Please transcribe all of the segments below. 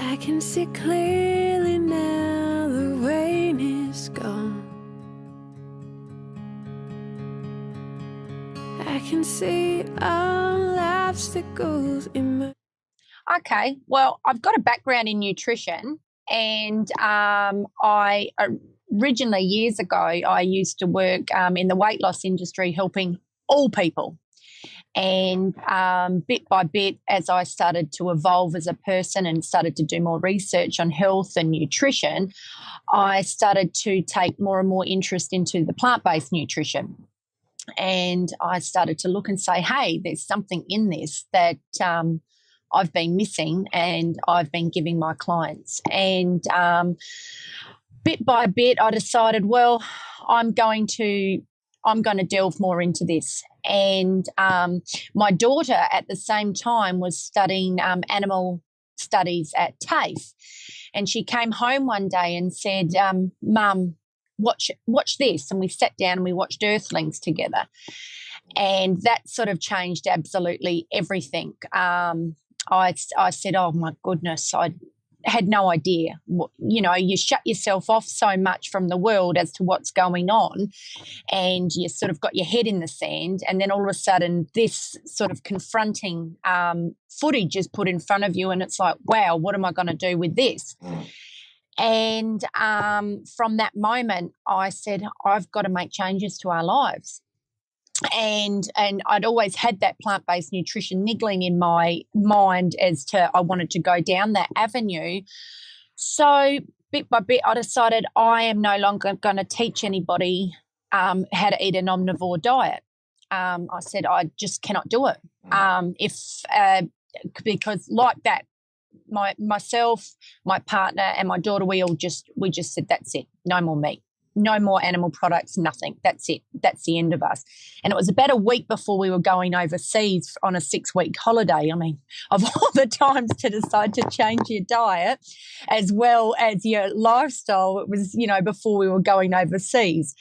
I can see clearly now, the rain is gone. I can see all obstacles in my... Okay, well, I've got a background in nutrition, and I originally, years ago, I used to work in the weight loss industry helping all people. And bit by bit, as I started to evolve as a person and started to do more research on health and nutrition, I started to take more and more interest into the plant-based nutrition. And I started to look and say, hey, there's something in this that I've been missing and I've been giving my clients. And bit by bit, I decided, well, I'm going to delve more into this. And my daughter at the same time was studying animal studies at TAFE. And she came home one day and said, Mum, watch this. And we sat down and we watched Earthlings together. And that sort of changed absolutely everything. I said, oh, my goodness, I had no idea. You know, you shut yourself off so much from the world as to what's going on, and you sort of got your head in the sand, and then all of a sudden this sort of confronting footage is put in front of you, and it's like, wow, what am I going to do with this? And from that moment, I said, I've got to make changes to our lives. And I'd always had that plant-based nutrition niggling in my mind as to I wanted to go down that avenue. So bit by bit, I decided I am no longer going to teach anybody how to eat an omnivore diet. I said I just cannot do it. Because like that, myself, my partner, and my daughter, we just said that's it. No more meat. No more animal products, nothing. That's it. That's the end of us. And it was about a week before we were going overseas on a 6-week holiday. I mean, of all the times to decide to change your diet as well as your lifestyle, it was, you know, before we were going overseas.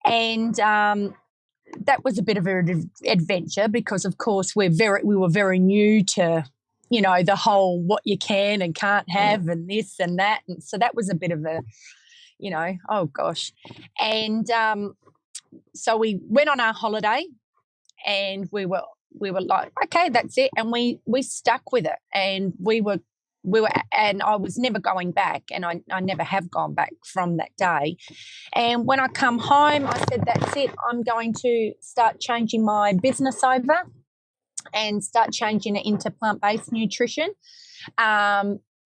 And that was a bit of an adventure because, of course, we were very new to, you know, the whole what you can and can't have and this and that. And so that was a bit of a, you know, oh gosh. And so we went on our holiday and we were like, okay, that's it. And we stuck with it, and we were and I was never going back, and I never have gone back from that day. And when I come home, I said, that's it. I'm going to start changing my business over and start changing it into plant-based nutrition.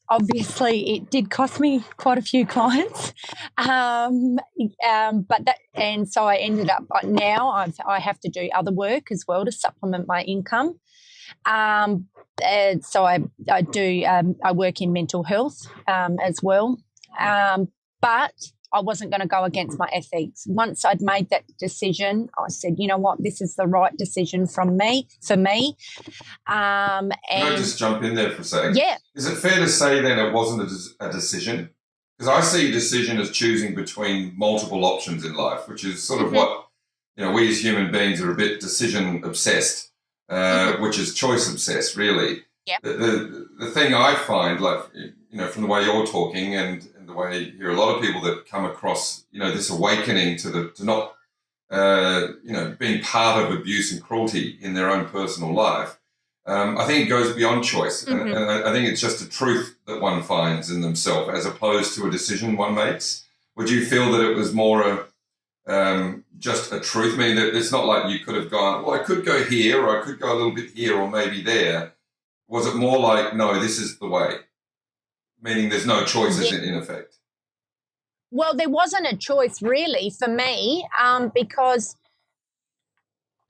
Obviously, it did cost me quite a few clients, but that, and so I ended up now I have to do other work as well to supplement my income. So I do I work in mental health as well, but I wasn't going to go against my ethics. Once I'd made that decision, I said, you know what, this is the right decision for me. And Can I just jump in there for a second? Yeah. Is it fair to say then it wasn't a decision? Because I see a decision as choosing between multiple options in life, which is sort of what, you know, we as human beings are a bit decision obsessed, which is choice obsessed, really. Yep. The thing I find, like, you know, from the way you're talking and the way you hear a lot of people that come across, you know, this awakening to not, you know, being part of abuse and cruelty in their own personal life, I think it goes beyond choice. And I think it's just a truth that one finds in themselves as opposed to a decision one makes. Would you feel that it was more just a truth? I mean, that it's not like you could have gone, well, I could go here or I could go a little bit here or maybe there. Was it more like, no, this is the way? Meaning there's no choices in effect. Well, there wasn't a choice really for me, because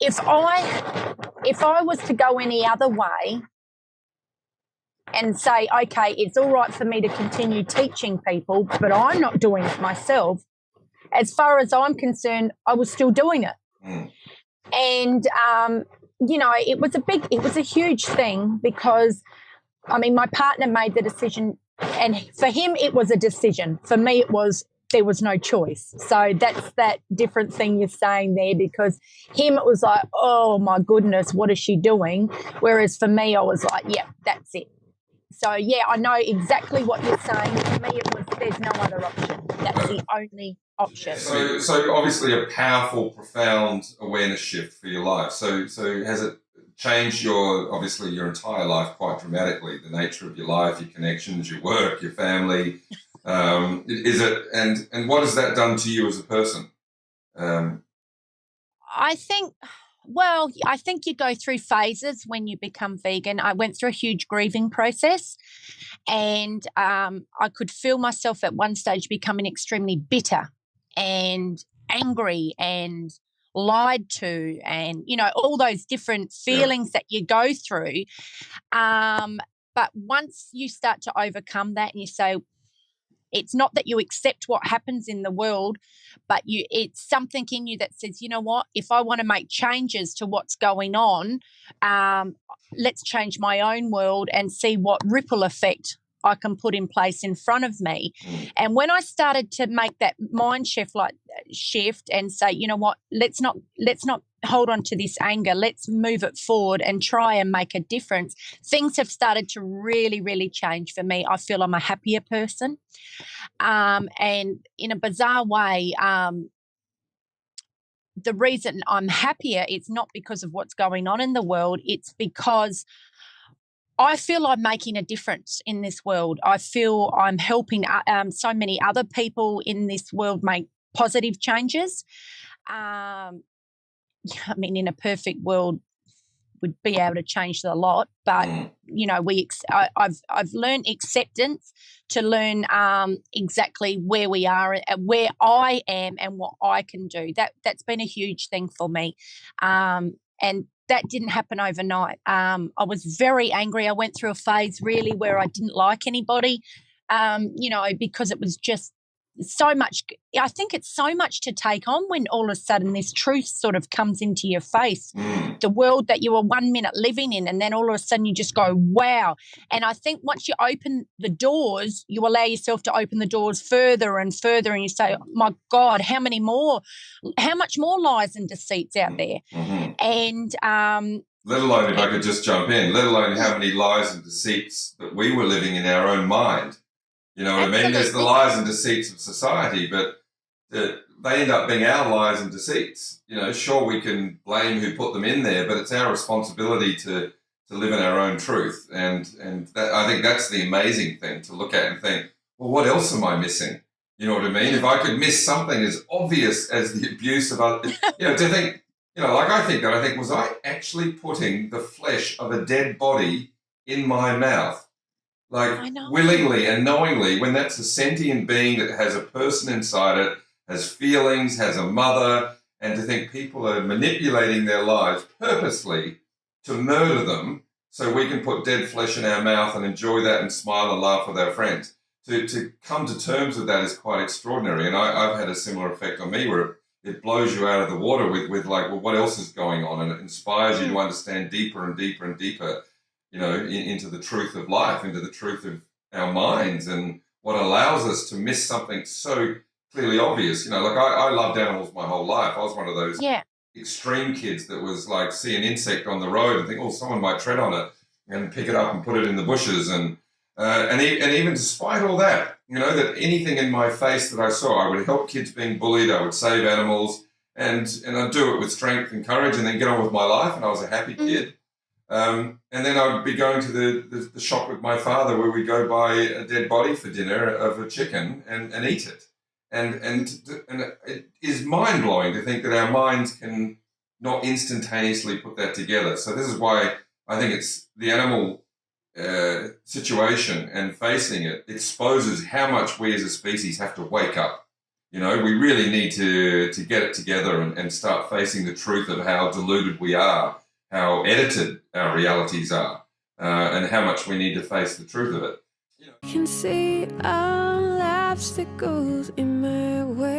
if I was to go any other way and say, okay, it's all right for me to continue teaching people, but I'm not doing it myself, as far as I'm concerned, I was still doing it. And, you know, it was a huge thing because, I mean, my partner made the decision. And for him, it was a decision. For me, there was no choice. So that's that different thing you're saying there, because him, it was like, oh, my goodness, what is she doing? Whereas for me, I was like, yeah, that's it. So, yeah, I know exactly what you're saying. For me, it was there's no other option. That's the only option. So obviously a powerful, profound awareness shift for your life. So has it changed your entire life quite dramatically? The nature of your life, your connections, your work, your family. Is it and what has that done to you as a person? I think you go through phases when you become vegan. I went through a huge grieving process, and I could feel myself at one stage becoming extremely bitter and angry and lied to, and all those different feelings that you go through. But once you start to overcome that and you say, it's not that you accept what happens in the world, but it's something in you that says, you know what, if I want to make changes to what's going on, let's change my own world and see what ripple effect I can put in place in front of me. And when I started to make that mind shift and say, you know what, let's not hold on to this anger, let's move it forward and try and make a difference, things have started to really, really change for me. I feel I'm a happier person. And in a bizarre way, the reason I'm happier, it's not because of what's going on in the world, it's because I feel I'm making a difference in this world. I feel I'm helping so many other people in this world make positive changes. I mean, in a perfect world, we'd be able to change a lot, but I've learned acceptance to learn exactly where we are, where I am, and what I can do. That's been a huge thing for me, and that didn't happen overnight. I was very angry. I went through a phase really where I didn't like anybody, because it was just so much. I think it's so much to take on when all of a sudden this truth sort of comes into your face, the world that you were 1 minute living in, and then all of a sudden you just go, wow. And I think once you open the doors, you allow yourself to open the doors further and further, and you say, oh, my God, how much more lies and deceits out there? And let alone, if I could just jump in, let alone how many lies and deceits that we were living in our own mind. You know what I mean? There's the lies and deceits of society, but they end up being our lies and deceits. Sure, we can blame who put them in there, but it's our responsibility to live in our own truth. And that, I think that's the amazing thing, to look at and think, well, what else am I missing? You know what I mean? If I could miss something as obvious as the abuse of others, to think, I think, was I actually putting the flesh of a dead body in my mouth? Like, willingly and knowingly, when that's a sentient being that has a person inside it, has feelings, has a mother, and to think people are manipulating their lives purposely to murder them so we can put dead flesh in our mouth and enjoy that and smile and laugh with our friends. To come to terms with that is quite extraordinary. And I've had a similar effect on me, where it blows you out of the water with like, well, what else is going on? And it inspires you to understand deeper and deeper and deeper, into the truth of life, into the truth of our minds, and what allows us to miss something so clearly obvious. I loved animals my whole life. I was one of those extreme kids that was like, see an insect on the road and think, oh, someone might tread on it, and pick it up and put it in the bushes. And even despite all that, that anything in my face that I saw, I would help kids being bullied, I would save animals, and I'd do it with strength and courage, and then get on with my life, and I was a happy kid. And then I would be going to the shop with my father, where we go buy a dead body for dinner of a chicken and eat it. And it is mind-blowing to think that our minds can not instantaneously put that together. So this is why I think it's the animal situation, and facing it exposes how much we as a species have to wake up. We really need to get it together and start facing the truth of how deluded we are, how edited our realities are, and how much we need to face the truth of it. I can see all obstacles in my way.